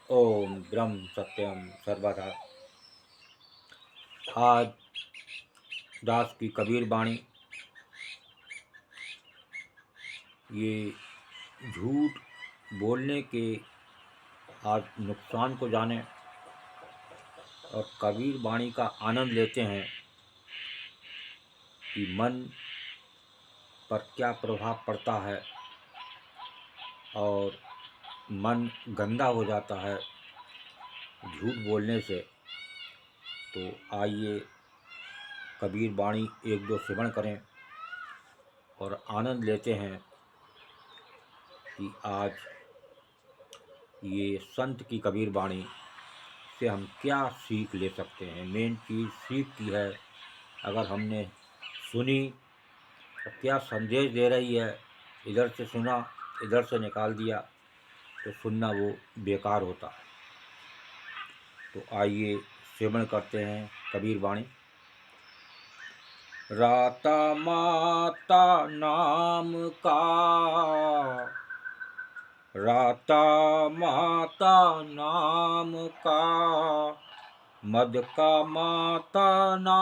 ओम ब्रह्म सत्यम सर्वदा। आज दास की कबीर बाणी। ये झूठ बोलने के आज नुकसान को जाने और कबीर बाणी का आनंद लेते हैं कि मन पर क्या प्रभाव पड़ता है और मन गंदा हो जाता है झूठ बोलने से। तो आइए कबीर बाणी एक दो श्रवण करें और आनंद लेते हैं कि आज ये संत की कबीर बाणी से हम क्या सीख ले सकते हैं। मेन चीज़ सीख की है, अगर हमने सुनी तो क्या संदेश दे रही है। इधर से सुना इधर से निकाल दिया तो सुनना वो बेकार होता है। तो आइए श्रवण करते हैं कबीर वाणी। राता माता नाम का, राता माता नाम का, मद का माता नाम।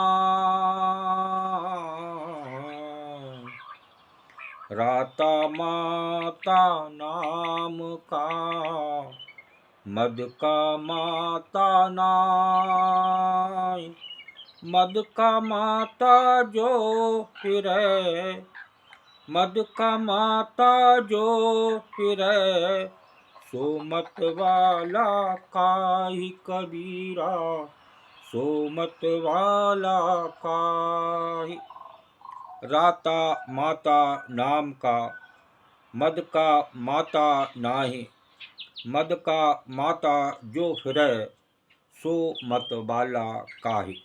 राता माता नाम का, मद का माता नाम। मद का माता जो फिरे, मद का माता जो फिरे, सो मत वाला काहि कबीरा, सो मत वाला काहि। राता माता नाम का, मद का माता नाही। मद का माता जो फिरे, सो मत वाला काहि।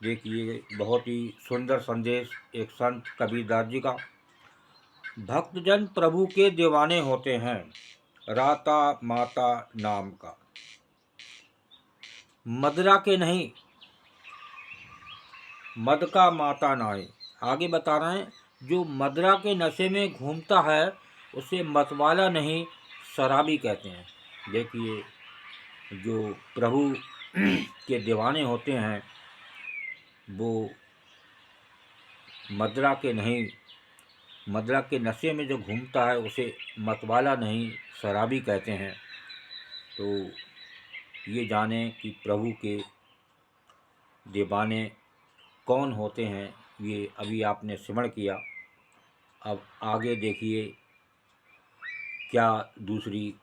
देखिए, बहुत ही सुंदर संदेश एक संत कबीरदास जी का। भक्तजन प्रभु के दीवाने होते हैं। राता माता नाम का, मदरा के नहीं, मद का माता नाई। आगे बता रहे हैं, जो मदरा के नशे में घूमता है उसे मतवाला नहीं, शराबी कहते हैं। देखिए, जो प्रभु के दीवाने होते हैं वो मदरा के नहीं, मदरा के नशे में जो घूमता है उसे मतवाला नहीं, शराबी कहते हैं। तो ये जानें कि प्रभु के दीवाने कौन होते हैं। ये अभी आपने श्रवण किया। अब आगे देखिए क्या दूसरी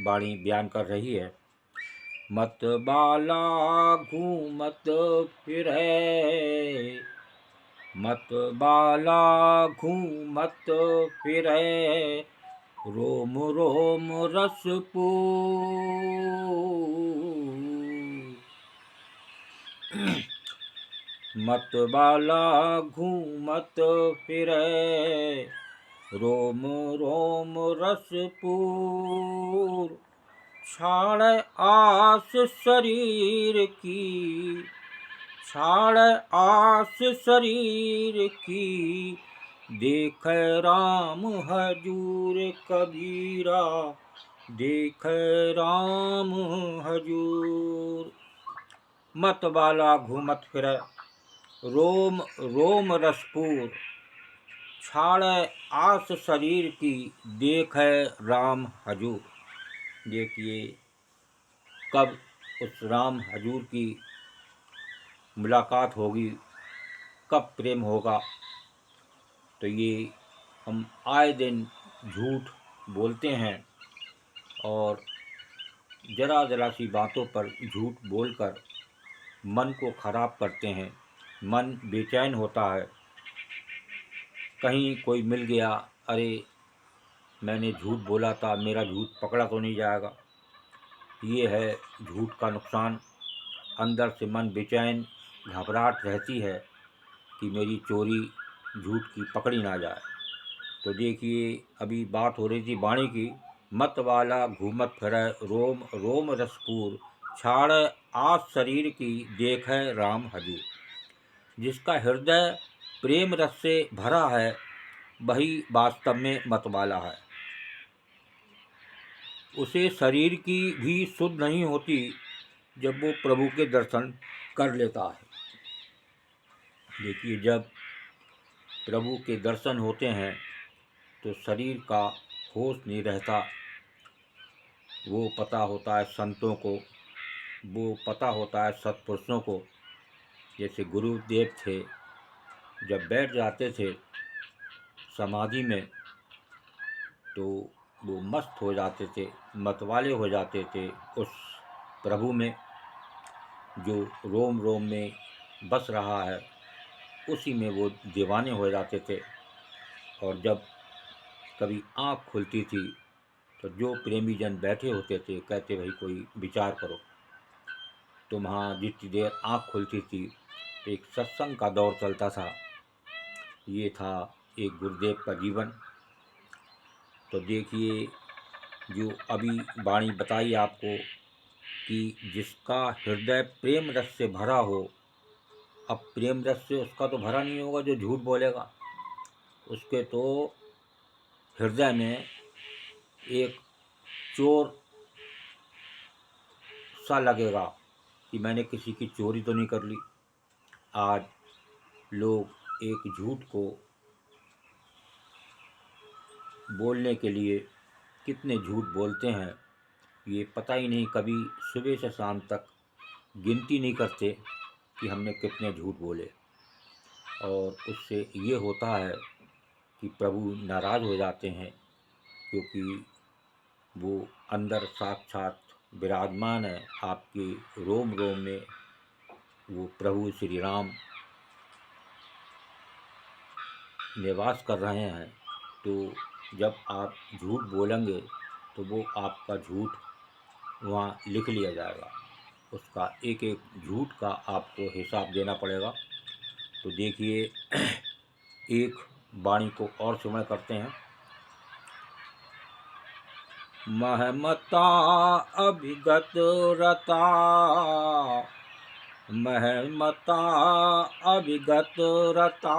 वाणी बयान कर रही है। मत बाला घूमत फिरे, मत बाला घूमत फिरे, रोम रोम रसपूर। मत बाला घूमत फिरे, रोम रोम रसपूर। छाड़ आस शरीर की, छाड़ आस शरीर की, देख राम हजूर कबीरा, देख राम हजूर। मत बाला घूमत फिरे, रोम रोम रसपूर। छाड़ आस शरीर की, देख राम हजूर। देखिए, कब उस राम हजूर की मुलाकात होगी, कब प्रेम होगा। तो ये हम आए दिन झूठ बोलते हैं और ज़रा ज़रा सी बातों पर झूठ बोलकर मन को ख़राब करते हैं। मन बेचैन होता है। कहीं कोई मिल गया, अरे मैंने झूठ बोला था, मेरा झूठ पकड़ा तो नहीं जाएगा। ये है झूठ का नुकसान। अंदर से मन बेचैन, घबराहट रहती है कि मेरी चोरी झूठ की पकड़ी ना जाए। तो देखिए, अभी बात हो रही थी वाणी की। मत वाला घूमत फिरे, रोम रोम रसपूर। छाड़ आस शरीर की, देख राम हजूर। जिसका हृदय प्रेम रस से भरा है वही वास्तव में मतवाला है। उसे शरीर की भी सुध नहीं होती जब वो प्रभु के दर्शन कर लेता है। देखिए, जब प्रभु के दर्शन होते हैं तो शरीर का होश नहीं रहता। वो पता होता है संतों को, वो पता होता है सत्पुरुषों को। जैसे गुरुदेव थे, जब बैठ जाते थे समाधि में तो वो मस्त हो जाते थे, मतवाले हो जाते थे उस प्रभु में जो रोम रोम में बस रहा है, उसी में वो दीवाने हो जाते थे। और जब कभी आँख खुलती थी तो जो प्रेमी जन बैठे होते थे कहते, भाई कोई विचार करो। तो वहाँ जितनी देर आँख खुलती थी एक सत्संग का दौर चलता था। ये था एक गुरुदेव का जीवन। तो देखिए, जो अभी वाणी बताई आपको कि जिसका हृदय प्रेम रस से भरा हो, अब प्रेम रस से उसका तो भरा नहीं होगा जो झूठ बोलेगा, उसके तो हृदय में एक चोर सा लगेगा कि मैंने किसी की चोरी तो नहीं कर ली। आज लोग एक झूठ को बोलने के लिए कितने झूठ बोलते हैं, ये पता ही नहीं। कभी सुबह से शाम तक गिनती नहीं करते कि हमने कितने झूठ बोले। और उससे ये होता है कि प्रभु नाराज़ हो जाते हैं, क्योंकि वो अंदर साक्षात विराजमान है आपके रोम रोम में। वो प्रभु श्री राम निवास कर रहे हैं। तो जब आप झूठ बोलेंगे तो वो आपका झूठ वहाँ लिख लिया जाएगा, उसका एक एक झूठ का आपको हिसाब देना पड़ेगा। तो देखिए, एक वाणी को और सुमय करते हैं। महमता अभिगत रता, महमता अभिगत रता,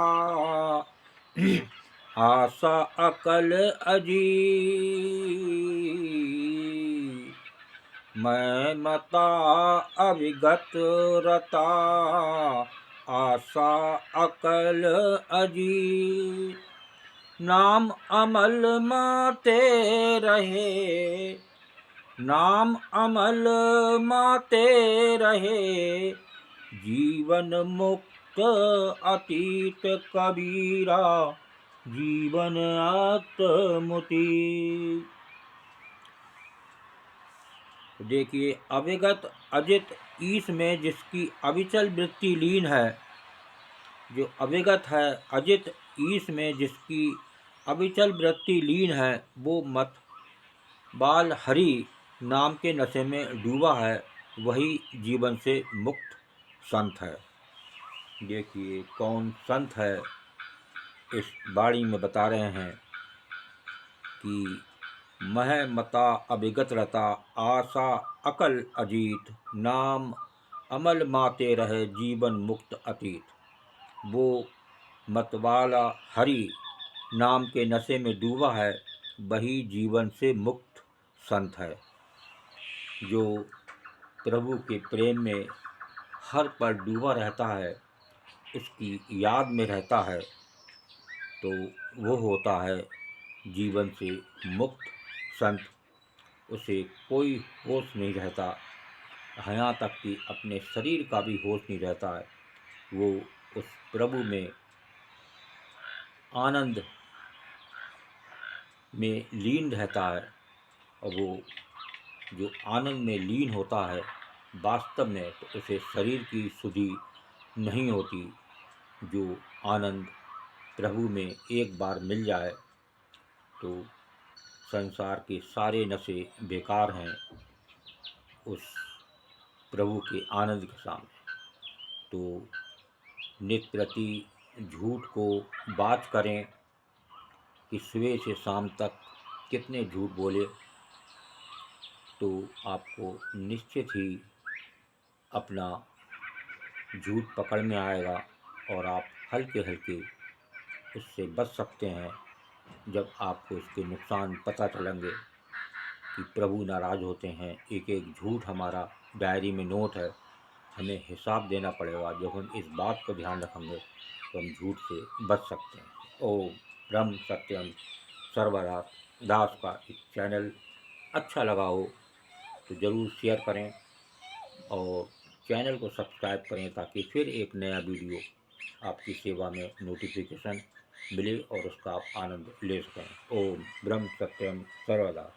आशा अकल अजी, महमता अभिगत रता, आशा अकल अजी, नाम अमल माते रहे, नाम अमल माते रहे, जीवन मुक्त अतीत कबीरा, जीवन आत्ममुति। देखिए, अविगत अजित ईश में जिसकी अविचल वृत्ति लीन है, जो अविगत है अजित ईश में जिसकी अविचल वृत्ति लीन है, वो मत बाल हरि नाम के नशे में डूबा है, वही जीवन से मुक्त संत है। देखिए, कौन संत है, इस वाणी में बता रहे हैं कि मह मता अभिगत रता, आशा अकल अजीत, नाम अमल माते रहे, जीवन मुक्त अतीत। वो मतवाला हरि नाम के नशे में डूबा है, वही जीवन से मुक्त संत है। जो प्रभु के प्रेम में हर पल डूबा रहता है, उसकी याद में रहता है, तो वो होता है जीवन से मुक्त संत। उसे कोई होश नहीं रहता, यहाँ तक कि अपने शरीर का भी होश नहीं रहता है। वो उस प्रभु में आनंद में लीन रहता है। और वो जो आनंद में लीन होता है वास्तव में, तो उसे शरीर की सुधि नहीं होती। जो आनंद प्रभु में एक बार मिल जाए तो संसार के सारे नशे बेकार हैं उस प्रभु के आनंद के सामने। तो नित्य प्रति झूठ को बात करें कि सुबह से शाम तक कितने झूठ बोले, तो आपको निश्चित ही अपना झूठ पकड़ में आएगा और आप हल्के हल्के उससे बच सकते हैं जब आपको उसके नुकसान पता चलेंगे। कि प्रभु नाराज़ होते हैं। एक एक झूठ हमारा डायरी में नोट है, हमें हिसाब देना पड़ेगा। जब हम इस बात को ध्यान रखेंगे तो हम झूठ से बच सकते हैं। ओम ब्रह्म सत्यम सर्वदा दास का इस चैनल अच्छा लगा हो तो ज़रूर शेयर करें और चैनल को सब्सक्राइब करें ताकि फिर एक नया वीडियो आपकी सेवा में नोटिफिकेशन मिले और उसका आप आनंद ले सकें। ओम ब्रह्म सत्यम सर्वदा।